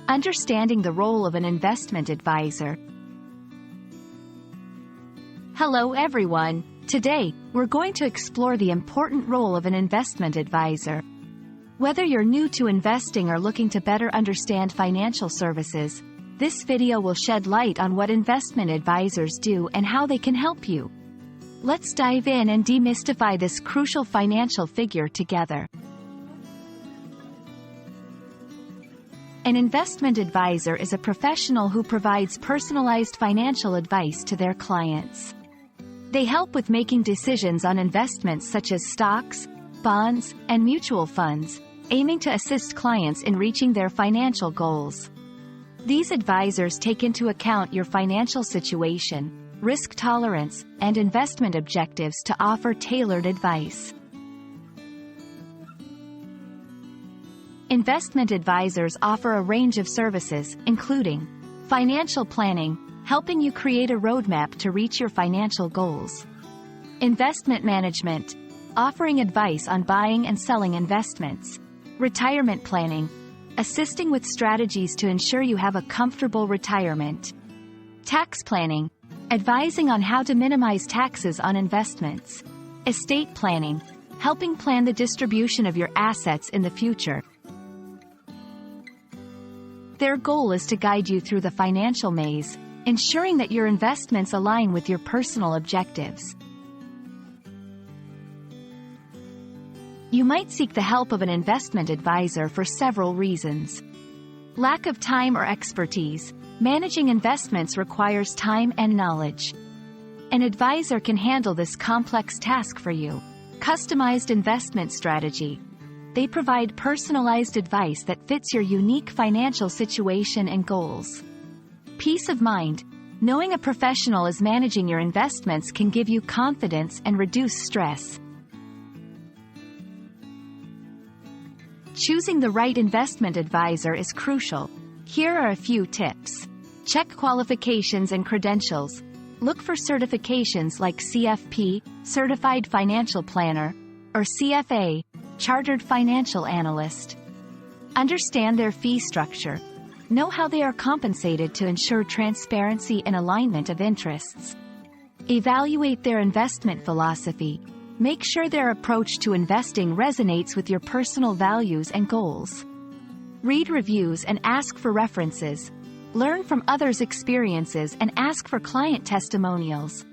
Understanding the role of an investment advisor. Hello everyone. Today, we're going to explore the important role of an investment advisor. Whether you're new to investing or looking to better understand financial services, this video will shed light on what investment advisors do and how they can help you. Let's dive in and demystify this crucial financial figure together. An investment advisor is a professional who provides personalized financial advice to their clients. They help with making decisions on investments such as stocks, bonds, and mutual funds, aiming to assist clients in reaching their financial goals. These advisors take into account your financial situation, risk tolerance, and investment objectives to offer tailored advice. Investment advisors offer a range of services, including financial planning, helping you create a roadmap to reach your financial goals. Investment management, offering advice on buying and selling investments. Retirement planning, assisting with strategies to ensure you have a comfortable retirement. Tax planning, advising on how to minimize taxes on investments. Estate planning, helping plan the distribution of your assets in the future. Their goal is to guide you through the financial maze, ensuring that your investments align with your personal objectives. You might seek the help of an investment advisor for several reasons. Lack of time or expertise. Managing investments requires time and knowledge. An advisor can handle this complex task for you. Customized investment strategy. They provide personalized advice that fits your unique financial situation and goals. Peace of mind. Knowing a professional is managing your investments can give you confidence and reduce stress. Choosing the right investment advisor is crucial. Here are a few tips. Check qualifications and credentials. Look for certifications like CFP, Certified Financial Planner, or CFA, Chartered Financial Analyst. Understand their fee structure. Know how they are compensated to ensure transparency and alignment of interests. Evaluate their investment philosophy. Make sure their approach to investing resonates with your personal values and goals. Read reviews and ask for references. Learn from others' experiences and ask for client testimonials.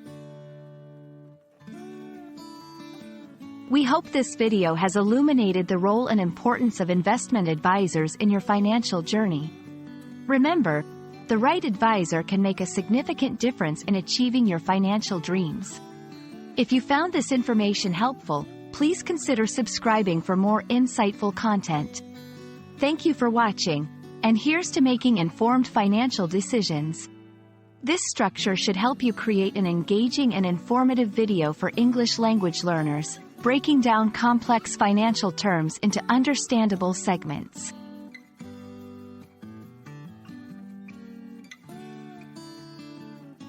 We hope this video has illuminated the role and importance of investment advisors in your financial journey. Remember, the right advisor can make a significant difference in achieving your financial dreams. If you found this information helpful, please consider subscribing for more insightful content. Thank you for watching, and here's to making informed financial decisions. This structure should help you create an engaging and informative video for English language learners, breaking down complex financial terms into understandable segments.